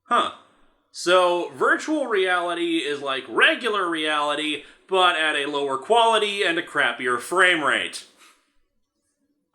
Huh. So, virtual reality is like regular reality, but at a lower quality and a crappier frame rate.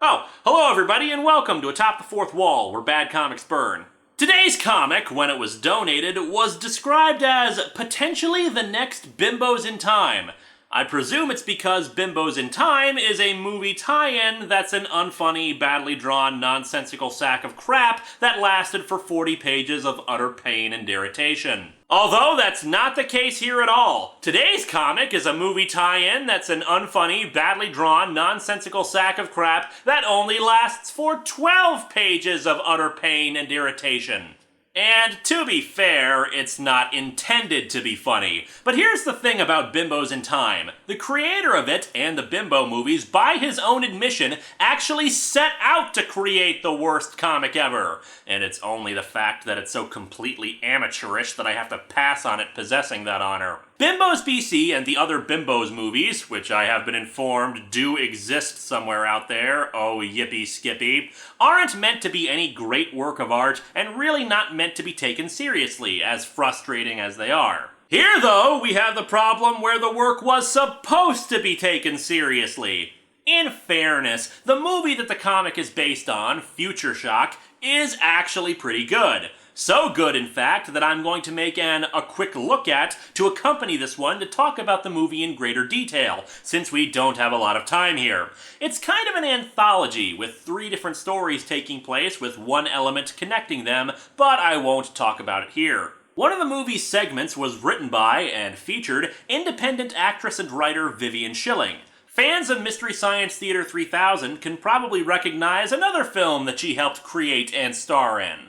Oh, hello everybody and welcome to Atop the Fourth Wall, where bad comics burn. Today's comic, when it was donated, was described as potentially the next Bimbos in Time. I presume it's because Bimbos in Time is a movie tie-in that's an unfunny, badly drawn, nonsensical sack of crap that lasted for 40 pages of utter pain and irritation. Although that's not the case here at all. Today's comic is a movie tie-in that's an unfunny, badly drawn, nonsensical sack of crap that only lasts for 12 pages of utter pain and irritation. And to be fair, it's not intended to be funny. But here's the thing about Bimbos in Time. The creator of it, and the Bimbo movies, by his own admission, actually set out to create the worst comic ever. And it's only the fact that it's so completely amateurish that I have to pass on it possessing that honor. Bimbos BC and the other Bimbos movies, which I have been informed do exist somewhere out there, oh yippee skippy, aren't meant to be any great work of art and really not meant to be taken seriously, as frustrating as they are. Here, though, we have the problem where the work was supposed to be taken seriously. In fairness, the movie that the comic is based on, Future Shock, is actually pretty good. So good, in fact, that I'm going to make a quick look at to accompany this one to talk about the movie in greater detail, since we don't have a lot of time here. It's kind of an anthology, with 3 different stories taking place with one element connecting them, but I won't talk about it here. One of the movie's segments was written by, and featured, independent actress and writer Vivian Schilling. Fans of Mystery Science Theater 3000 can probably recognize another film that she helped create and star in.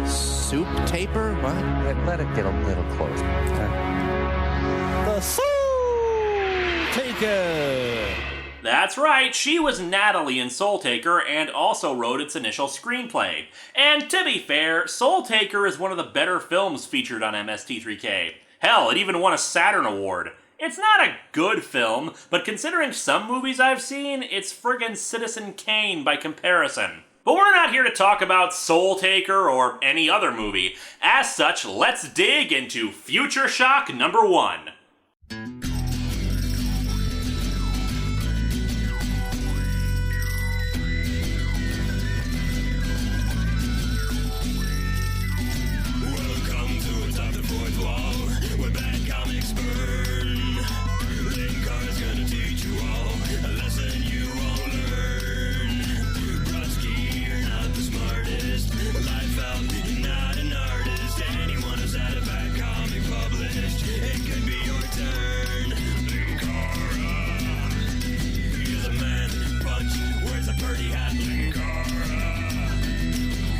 Soup taper? What? Let it get a little closer. The Soul Taker! That's right, she was Natalie in Soul Taker and also wrote its initial screenplay. And to be fair, Soul Taker is one of the better films featured on MST3K. Hell, it even won a Saturn Award. It's not a good film, but considering some movies I've seen, it's friggin' Citizen Kane by comparison. But we're not here to talk about Soul Taker or any other movie. As such, let's dig into Future Shock number 1. Welcome to Atop the Fourth Wall, where bad comics burn. Linkara's gonna teach you all a lesson you won't learn. Brodsky, you're not the smartest. Life out, you're not an artist. Anyone who's had a bad comic published, it could be your turn. Linkara, he's a man punch, wears a birdie hat. Linkara,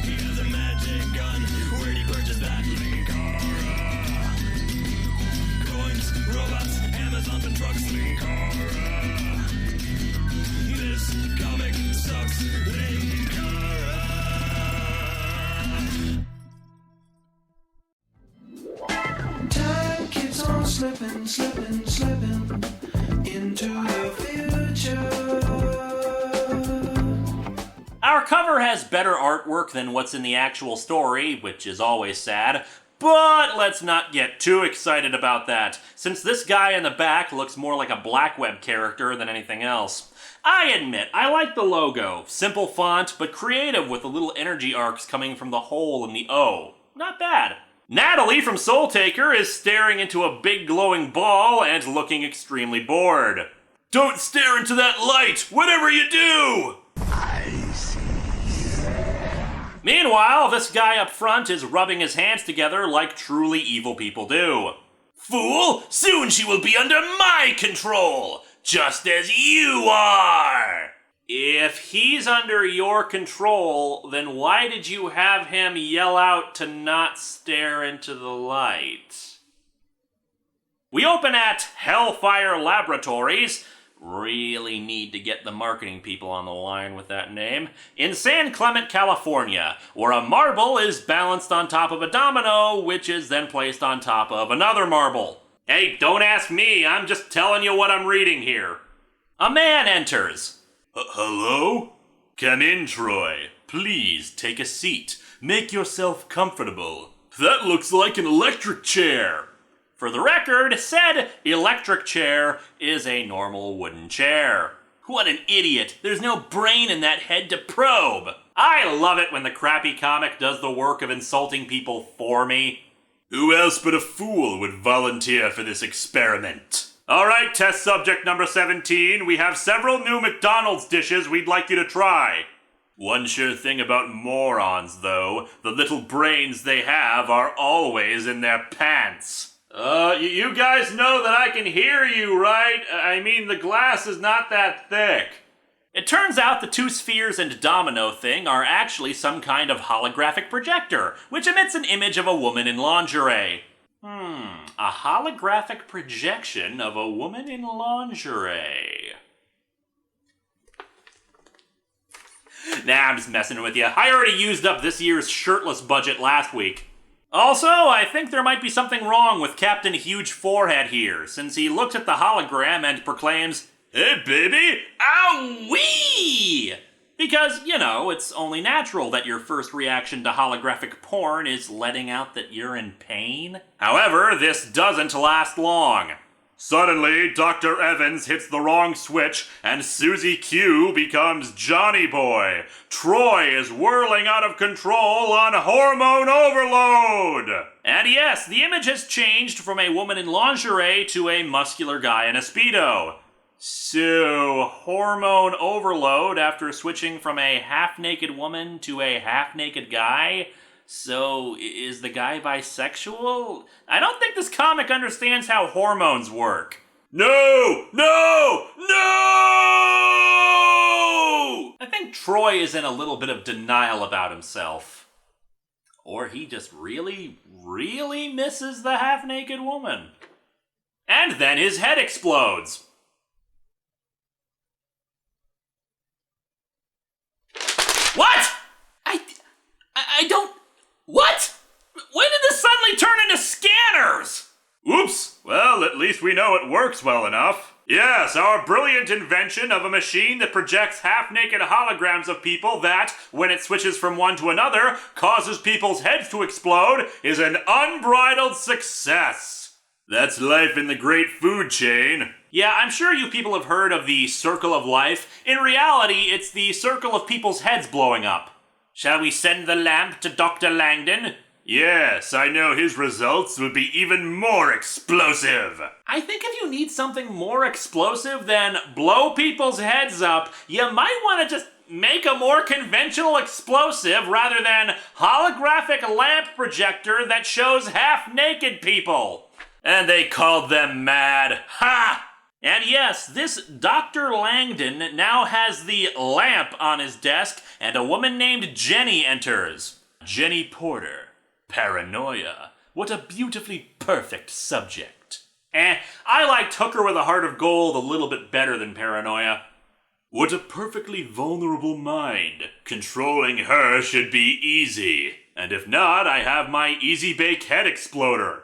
he has a magic gun. Where'd he purchase that? Linkara, coins, robots, Amazon and trucks. Linkara, this comic sucks. Linkara. Time keeps on slipping, slipping, slipping into the future. Our cover has better artwork than what's in the actual story, which is always sad, but let's not get too excited about that, since this guy in the back looks more like a Black Web character than anything else. I admit, I like the logo. Simple font, but creative with the little energy arcs coming from the hole in the O. Not bad. Natalie from Soul Taker is staring into a big glowing ball and looking extremely bored. Don't stare into that light, whatever you do! Meanwhile, this guy up front is rubbing his hands together like truly evil people do. Fool, soon she will be under my control, just as you are! If he's under your control, then why did you have him yell out to not stare into the light? We open at Hellfire Laboratories. Really need to get the marketing people on the line with that name. In San Clemente, California, where a marble is balanced on top of a domino, which is then placed on top of another marble. Hey, don't ask me, I'm just telling you what I'm reading here. A man enters. Hello? Come in, Troy. Please take a seat. Make yourself comfortable. That looks like an electric chair. For the record, said electric chair is a normal wooden chair. What an idiot. There's no brain in that head to probe. I love it when the crappy comic does the work of insulting people for me. Who else but a fool would volunteer for this experiment? Alright, test subject number 17. We have several new McDonald's dishes we'd like you to try. One sure thing about morons, though, the little brains they have are always in their pants. You guys know that I can hear you, right? I mean, the glass is not that thick. It turns out the two spheres and domino thing are actually some kind of holographic projector, which emits an image of a woman in lingerie. A holographic projection of a woman in lingerie. Nah, I'm just messing with you. I already used up this year's shirtless budget last week. Also, I think there might be something wrong with Captain Huge Forehead here, since he looks at the hologram and proclaims, "Hey, baby, ow-wee!" Because, you know, it's only natural that your first reaction to holographic porn is letting out that you're in pain. However, this doesn't last long. Suddenly, Dr. Evans hits the wrong switch, and Susie Q becomes Johnny Boy. Troy is whirling out of control on hormone overload! And yes, the image has changed from a woman in lingerie to a muscular guy in a Speedo. So, hormone overload after switching from a half-naked woman to a half-naked guy? So, is the guy bisexual? I don't think this comic understands how hormones work. No! No! No! I think Troy is in a little bit of denial about himself. Or he just really, really misses the half-naked woman. And then his head explodes. What? I don't... What? When did this suddenly turn into scanners? Oops. Well, at least we know it works well enough. Yes, our brilliant invention of a machine that projects half-naked holograms of people that, when it switches from one to another, causes people's heads to explode is an unbridled success. That's life in the great food chain. Yeah, I'm sure you people have heard of the circle of life. In reality, it's the circle of people's heads blowing up. Shall we send the lamp to Dr. Langdon? Yes, I know his results would be even more explosive. I think if you need something more explosive than blow people's heads up, you might want to just make a more conventional explosive rather than holographic lamp projector that shows half-naked people. And they called them mad. Ha! And yes, this Dr. Langdon now has the lamp on his desk, and a woman named Jenny enters. Jenny Porter. Paranoia. What a beautifully perfect subject. I liked Hooker with a Heart of Gold a little bit better than Paranoia. What a perfectly vulnerable mind. Controlling her should be easy. And if not, I have my Easy Bake Head Exploder.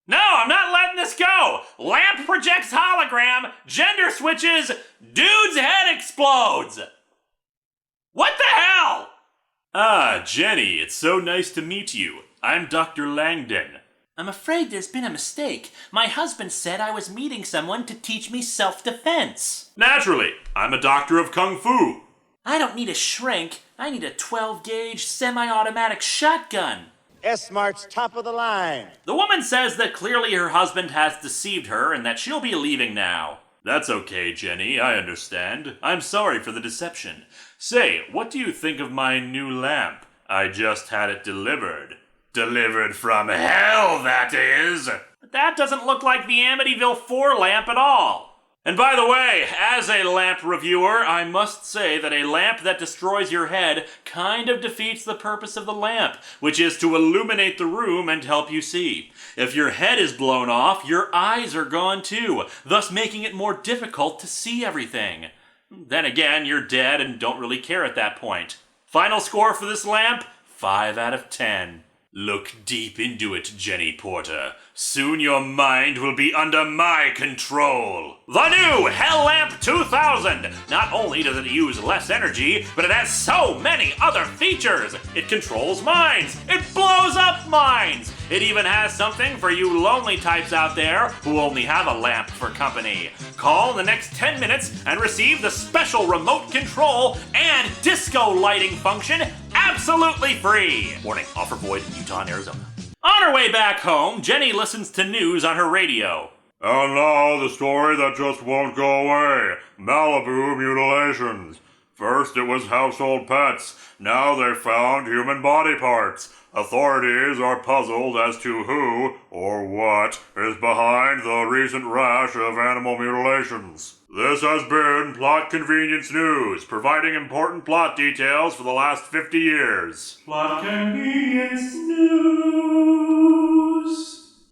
No, I'm not letting this go! Lamp projects hologram, gender switches, dude's head explodes! What the hell? Ah, Jenny, it's so nice to meet you. I'm Dr. Langdon. I'm afraid there's been a mistake. My husband said I was meeting someone to teach me self-defense. Naturally, I'm a doctor of Kung Fu. I don't need a shrink. I need a 12-gauge semi-automatic shotgun. S-Mart's top of the line. The woman says that clearly her husband has deceived her and that she'll be leaving now. That's okay, Jenny, I understand. I'm sorry for the deception. Say, what do you think of my new lamp? I just had it delivered. Delivered from hell, that is! But that doesn't look like the Amityville 4 lamp at all. And by the way, as a lamp reviewer, I must say that a lamp that destroys your head kind of defeats the purpose of the lamp, which is to illuminate the room and help you see. If your head is blown off, your eyes are gone too, thus making it more difficult to see everything. Then again, you're dead and don't really care at that point. Final score for this lamp? 5 out of 10. Look deep into it, Jenny Porter. Soon your mind will be under my control. The new Hell Lamp 2000! Not only does it use less energy, but it has so many other features. It controls minds. It blows up minds. It even has something for you lonely types out there who only have a lamp for company. Call in the next 10 minutes and receive the special remote control and disco lighting function absolutely free. Warning, offer void in Utah and Arizona. On her way back home, Jenny listens to news on her radio. And now the story that just won't go away. Malibu mutilations. First it was household pets. Now they found human body parts. Authorities are puzzled as to who, or what, is behind the recent rash of animal mutilations. This has been Plot Convenience News, providing important plot details for the last 50 years. Plot Convenience News.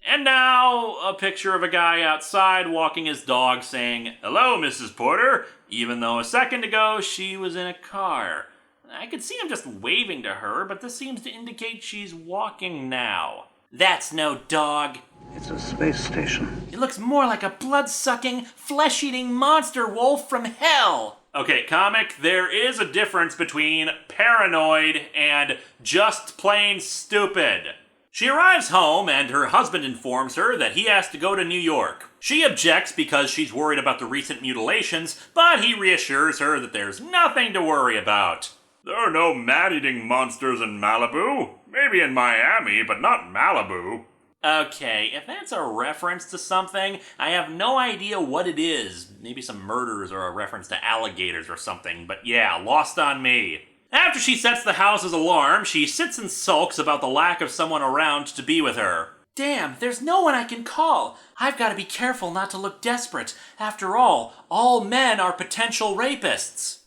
And now, a picture of a guy outside walking his dog saying, "Hello, Mrs. Porter," even though a second ago she was in a car. I could see him just waving to her, but this seems to indicate she's walking now. That's no dog. It's a space station. It looks more like a blood-sucking, flesh-eating monster wolf from hell. Okay, comic, there is a difference between paranoid and just plain stupid. She arrives home and her husband informs her that he has to go to New York. She objects because she's worried about the recent mutilations, but he reassures her that there's nothing to worry about. There are no man-eating monsters in Malibu. Maybe in Miami, but not Malibu. Okay, if that's a reference to something, I have no idea what it is. Maybe some murders or a reference to alligators or something, but yeah, lost on me. After she sets the house's alarm, she sits and sulks about the lack of someone around to be with her. Damn, there's no one I can call. I've got to be careful not to look desperate. After all men are potential rapists.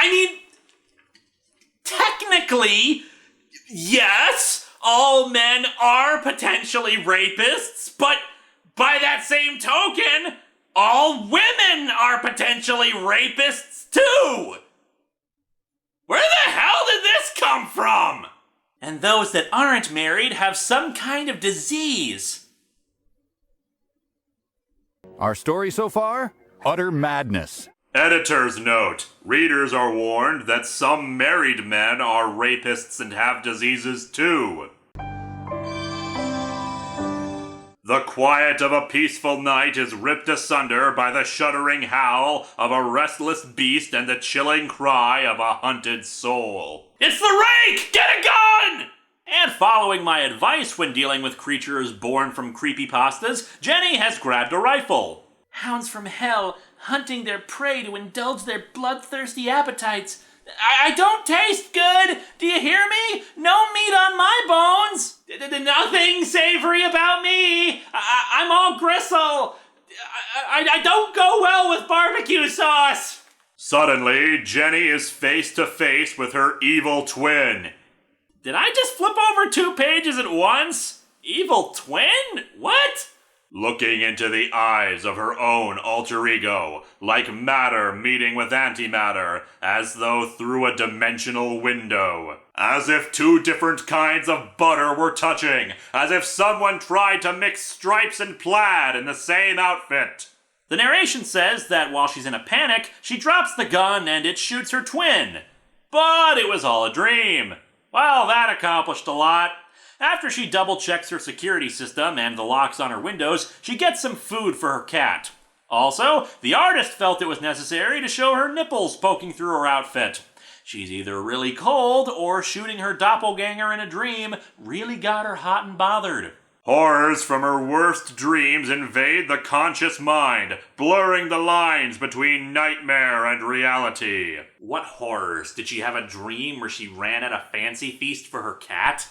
I mean, technically, yes, all men are potentially rapists, but by that same token, all women are potentially rapists too. Where the hell did this come from? And those that aren't married have some kind of disease. Our story so far? Utter madness. Editor's note. Readers are warned that some married men are rapists and have diseases too. The quiet of a peaceful night is ripped asunder by the shuddering howl of a restless beast and the chilling cry of a hunted soul. It's the rake! Get a gun! And following my advice when dealing with creatures born from creepypastas, Jenny has grabbed a rifle. Hounds from hell, hunting their prey to indulge their bloodthirsty appetites. I don't taste good! Do you hear me? No meat on my bones! Nothing savory about me! I'm all gristle! I don't go well with barbecue sauce! Suddenly, Jenny is face to face with her evil twin. Did I just flip over 2 pages at once? Evil twin? What? Looking into the eyes of her own alter ego, like matter meeting with antimatter, as though through a dimensional window. As if 2 different kinds of butter were touching, as if someone tried to mix stripes and plaid in the same outfit. The narration says that while she's in a panic, she drops the gun and it shoots her twin. But it was all a dream. Well, that accomplished a lot. After she double-checks her security system and the locks on her windows, she gets some food for her cat. Also, the artist felt it was necessary to show her nipples poking through her outfit. She's either really cold or shooting her doppelganger in a dream really got her hot and bothered. Horrors from her worst dreams invade the conscious mind, blurring the lines between nightmare and reality. What horrors? Did she have a dream where she ran at a fancy feast for her cat?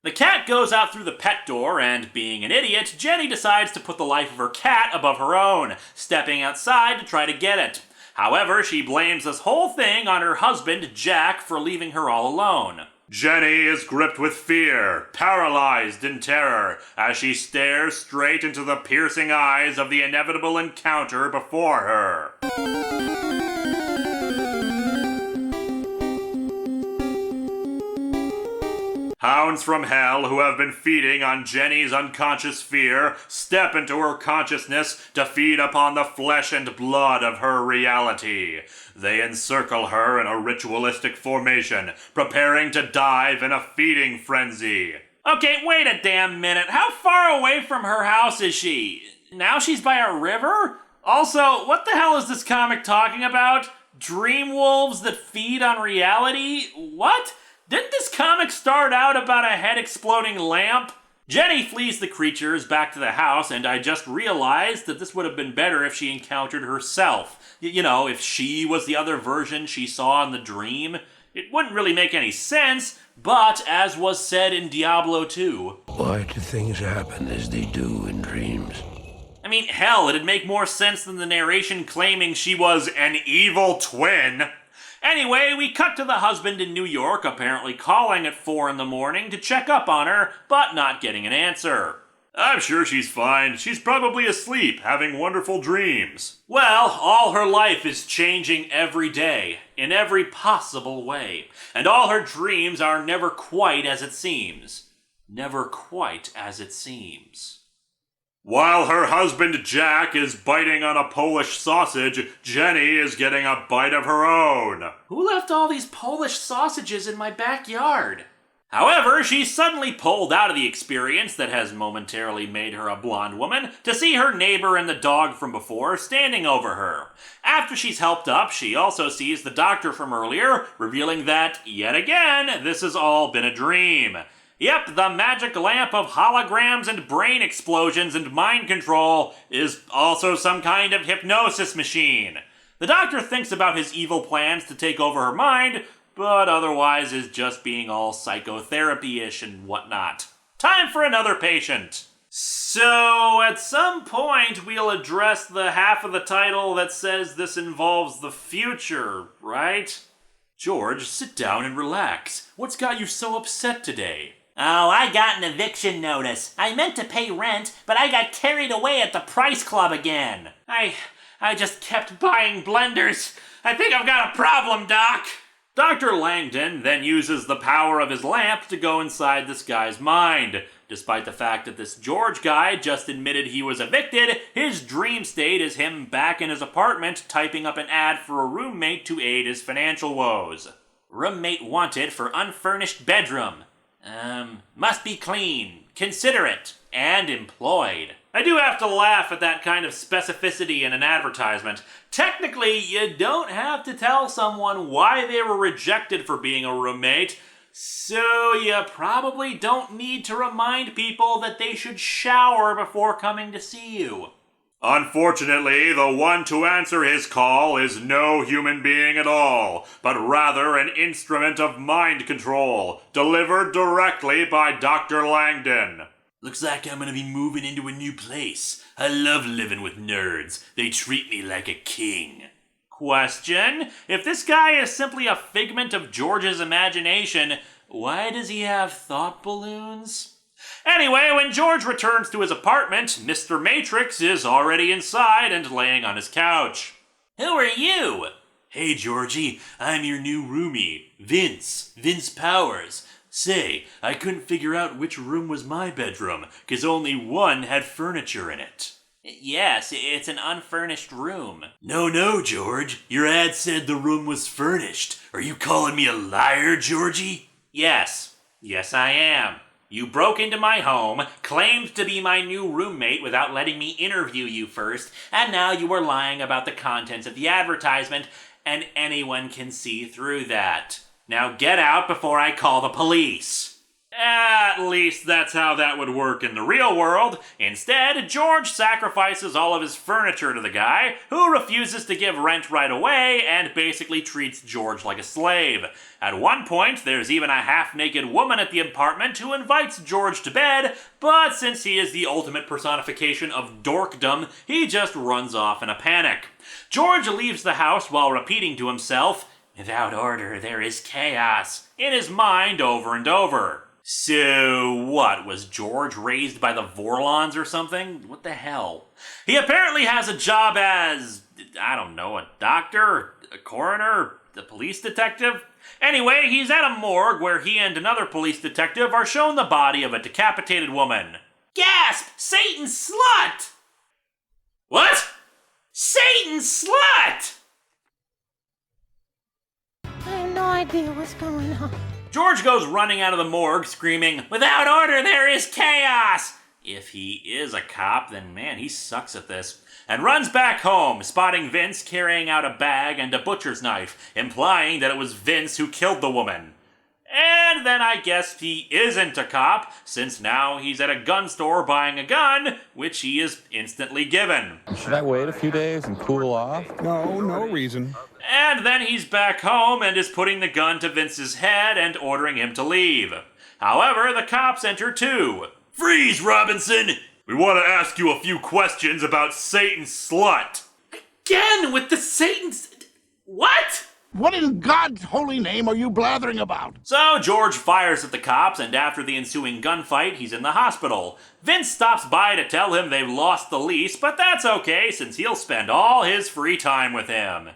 The cat goes out through the pet door, and being an idiot, Jenny decides to put the life of her cat above her own, stepping outside to try to get it. However, she blames this whole thing on her husband, Jack, for leaving her all alone. Jenny is gripped with fear, paralyzed in terror, as she stares straight into the piercing eyes of the inevitable encounter before her. Hounds from hell who have been feeding on Jenny's unconscious fear step into her consciousness to feed upon the flesh and blood of her reality. They encircle her in a ritualistic formation, preparing to dive in a feeding frenzy. Okay, wait a damn minute. How far away from her house is she? Now she's by a river? Also, what the hell is this comic talking about? Dream wolves that feed on reality? What? Didn't this comic start out about a head-exploding lamp? Jenny flees the creatures back to the house, and I just realized that this would have been better if she encountered herself. You know, if she was the other version she saw in the dream. It wouldn't really make any sense, but as was said in Diablo 2... Why do things happen as they do in dreams? I mean, hell, it'd make more sense than the narration claiming she was an evil twin. Anyway, we cut to the husband in New York, apparently calling at 4 in the morning to check up on her, but not getting an answer. I'm sure she's fine. She's probably asleep, having wonderful dreams. Well, all her life is changing every day, in every possible way, and all her dreams are never quite as it seems. Never quite as it seems. While her husband Jack is biting on a Polish sausage, Jenny is getting a bite of her own. Who left all these Polish sausages in my backyard? However, she's suddenly pulled out of the experience that has momentarily made her a blonde woman to see her neighbor and the dog from before standing over her. After she's helped up, she also sees the doctor from earlier, revealing that, yet again, this has all been a dream. Yep, the magic lamp of holograms and brain explosions and mind control is also some kind of hypnosis machine. The doctor thinks about his evil plans to take over her mind, but otherwise is just being all psychotherapy-ish and whatnot. Time for another patient. So, at some point, we'll address the half of the title that says this involves the future, right? George, sit down and relax. What's got you so upset today? Oh, I got an eviction notice. I meant to pay rent, but I got carried away at the Price Club again. I just kept buying blenders. I think I've got a problem, Doc. Dr. Langdon then uses the power of his lamp to go inside this guy's mind. Despite the fact that this George guy just admitted he was evicted, his dream state is him back in his apartment typing up an ad for a roommate to aid his financial woes. Roommate wanted for unfurnished bedroom. Must be clean, considerate, and employed. I do have to laugh at that kind of specificity in an advertisement. Technically, you don't have to tell someone why they were rejected for being a roommate, so you probably don't need to remind people that they should shower before coming to see you. Unfortunately, the one to answer his call is no human being at all, but rather an instrument of mind control, delivered directly by Dr. Langdon. Looks like I'm gonna be moving into a new place. I love living with nerds. They treat me like a king. Question: if this guy is simply a figment of George's imagination, why does he have thought balloons? Anyway, when George returns to his apartment, Mr. Matrix is already inside and laying on his couch. Who are you? Hey, Georgie, I'm your new roomie, Vince Powers. Say, I couldn't figure out which room was my bedroom, 'cause only one had furniture in it. Yes, it's an unfurnished room. No, George. Your ad said the room was furnished. Are you calling me a liar, Georgie? Yes, I am. You broke into my home, claimed to be my new roommate without letting me interview you first, and now you are lying about the contents of the advertisement, and anyone can see through that. Now get out before I call the police. At least that's how that would work in the real world. Instead, George sacrifices all of his furniture to the guy, who refuses to give rent right away and basically treats George like a slave. At one point, there's even a half-naked woman at the apartment who invites George to bed, but since he is the ultimate personification of dorkdom, he just runs off in a panic. George leaves the house while repeating to himself, "Without order, there is chaos," in his mind over and over. So, what, was George raised by the Vorlons or something? What the hell? He apparently has a job as, I don't know, a doctor, a coroner, a police detective? Anyway, he's at a morgue where he and another police detective are shown the body of a decapitated woman. Gasp! Satan slut! What? Satan slut! I have no idea what's going on. George goes running out of the morgue screaming, "Without order, there is chaos!" If he is a cop, then man, he sucks at this. And runs back home, spotting Vince carrying out a bag and a butcher's knife, implying that it was Vince who killed the woman. And then I guess he isn't a cop, since now he's at a gun store buying a gun, which he is instantly given. Should I wait a few days and cool off? No reason. And then he's back home and is putting the gun to Vince's head and ordering him to leave. However, the cops enter too. "Freeze, Robinson! We want to ask you a few questions about Satan's slut." Again with the Satan's... What? What in God's holy name are you blathering about? So George fires at the cops, and after the ensuing gunfight, he's in the hospital. Vince stops by to tell him they've lost the lease, but that's okay since he'll spend all his free time with him.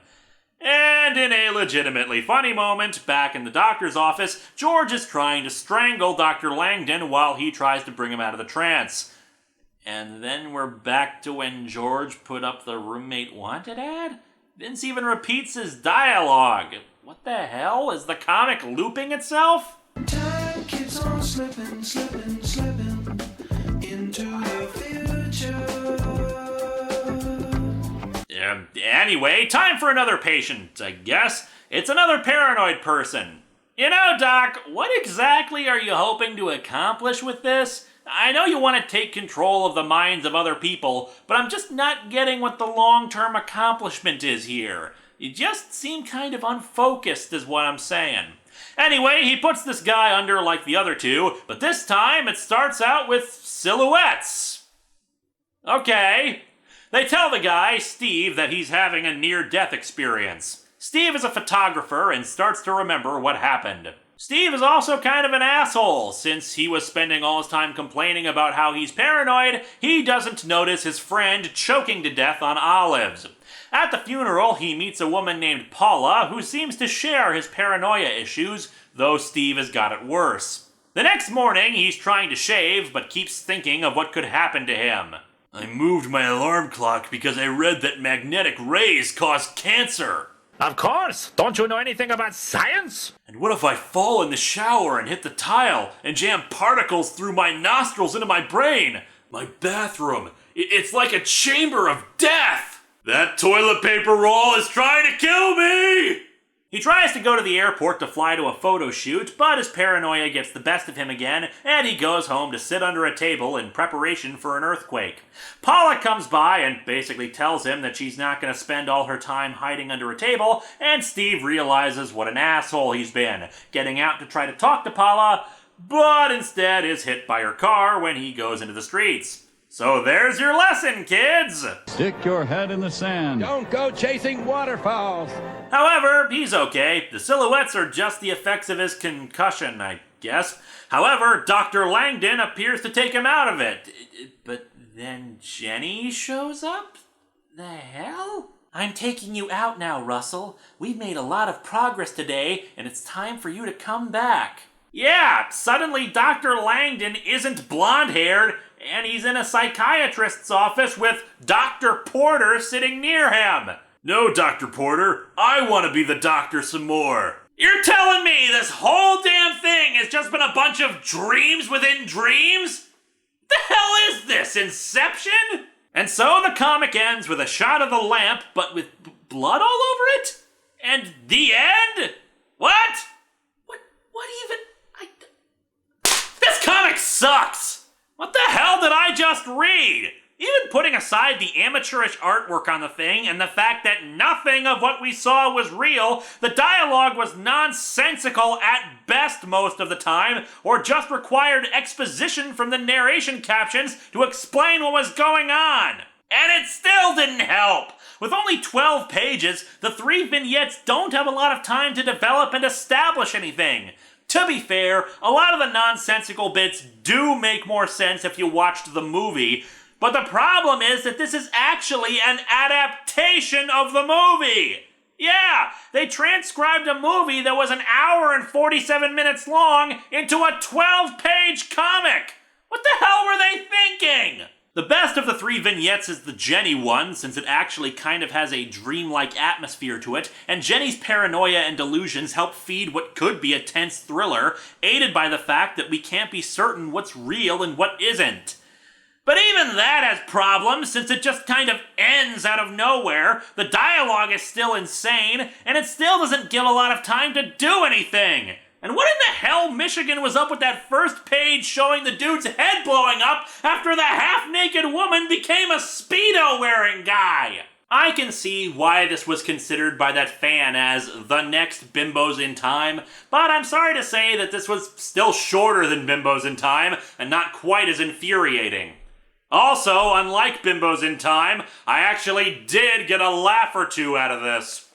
And in a legitimately funny moment, back in the doctor's office, George is trying to strangle Dr. Langdon while he tries to bring him out of the trance. And then we're back to when George put up the roommate wanted ad? Vince even repeats his dialogue. What the hell? Is the comic looping itself? Time keeps on slipping, slipping, slipping into the future. Anyway, time for another patient, I guess. It's another paranoid person. You know, Doc, what exactly are you hoping to accomplish with this? I know you want to take control of the minds of other people, but I'm just not getting what the long-term accomplishment is here. You just seem kind of unfocused is what I'm saying. Anyway, he puts this guy under like the other two, but this time it starts out with silhouettes. Okay. They tell the guy, Steve, that he's having a near-death experience. Steve is a photographer and starts to remember what happened. Steve is also kind of an asshole. Since he was spending all his time complaining about how he's paranoid, he doesn't notice his friend choking to death on olives. At the funeral, he meets a woman named Paula who seems to share his paranoia issues, though Steve has got it worse. The next morning, he's trying to shave, but keeps thinking of what could happen to him. "I moved my alarm clock because I read that magnetic rays cause cancer." "Of course! Don't you know anything about science?" "And what if I fall in the shower and hit the tile and jam particles through my nostrils into my brain? My bathroom, it's like a chamber of death! That toilet paper roll is trying to kill me!" He tries to go to the airport to fly to a photo shoot, but his paranoia gets the best of him again, and he goes home to sit under a table in preparation for an earthquake. Paula comes by and basically tells him that she's not going to spend all her time hiding under a table, and Steve realizes what an asshole he's been, getting out to try to talk to Paula, but instead is hit by her car when he goes into the streets. So there's your lesson, kids! Stick your head in the sand. Don't go chasing waterfalls. However, he's okay. The silhouettes are just the effects of his concussion, I guess. However, Dr. Langdon appears to take him out of it. But then Jenny shows up? The hell? "I'm taking you out now, Russell. We've made a lot of progress today, and it's time for you to come back." Yeah, suddenly Dr. Langdon isn't blonde-haired, and he's in a psychiatrist's office with Dr. Porter sitting near him. "No, Dr. Porter, I want to be the doctor some more." You're telling me this whole damn thing has just been a bunch of dreams within dreams? The hell is this, Inception? And so the comic ends with a shot of the lamp, but with blood all over it? And the end? What? What even? This comic sucks! What the hell did I just read? Even putting aside the amateurish artwork on the thing and the fact that nothing of what we saw was real, the dialogue was nonsensical at best most of the time, or just required exposition from the narration captions to explain what was going on. And it still didn't help! With only 12 pages, the 3 vignettes don't have a lot of time to develop and establish anything. To be fair, a lot of the nonsensical bits do make more sense if you watched the movie, but the problem is that this is actually an adaptation of the movie. Yeah, they transcribed a movie that was an hour and 47 minutes long into a 12-page comic. What the hell were they thinking? The best of the three vignettes is the Jenny one, since it actually kind of has a dreamlike atmosphere to it, and Jenny's paranoia and delusions help feed what could be a tense thriller, aided by the fact that we can't be certain what's real and what isn't. But even that has problems, since it just kind of ends out of nowhere, the dialogue is still insane, and it still doesn't give a lot of time to do anything. And what in the hell Michigan was up with that first page showing the dude's head blowing up after the half-naked woman became a Speedo-wearing guy? I can see why this was considered by that fan as the next Bimbos in Time, but I'm sorry to say that this was still shorter than Bimbos in Time and not quite as infuriating. Also, unlike Bimbos in Time, I actually did get a laugh or two out of this.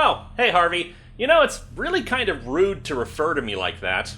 Oh, hey Harvey. You know, it's really kind of rude to refer to me like that.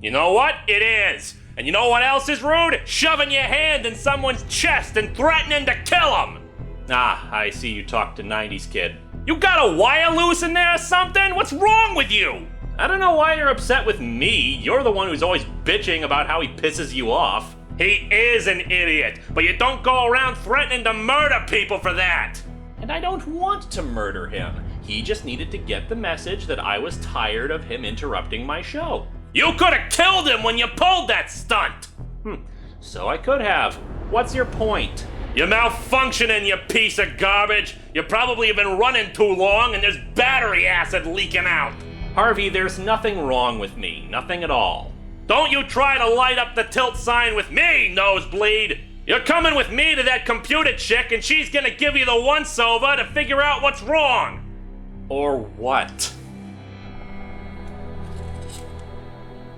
You know what? It is. And you know what else is rude? Shoving your hand in someone's chest and threatening to kill them. Ah, I see you talk to 90s kid. You got a wire loose in there or something? What's wrong with you? I don't know why you're upset with me. You're the one who's always bitching about how he pisses you off. He is an idiot, but you don't go around threatening to murder people for that. And I don't want to murder him. He just needed to get the message that I was tired of him interrupting my show. You could have killed him when you pulled that stunt! So I could have. What's your point? You're malfunctioning, you piece of garbage! You probably have been running too long and there's battery acid leaking out! Harvey, there's nothing wrong with me. Nothing at all. Don't you try to light up the tilt sign with me, nosebleed! You're coming with me to that computer chick and she's gonna give you the once-over to figure out what's wrong! Or what?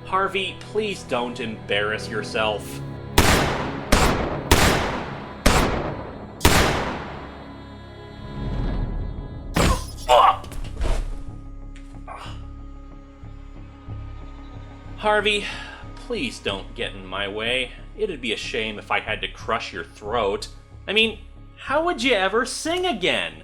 Harvey, please don't embarrass yourself. Harvey, please don't get in my way. It'd be a shame if I had to crush your throat. I mean, how would you ever sing again?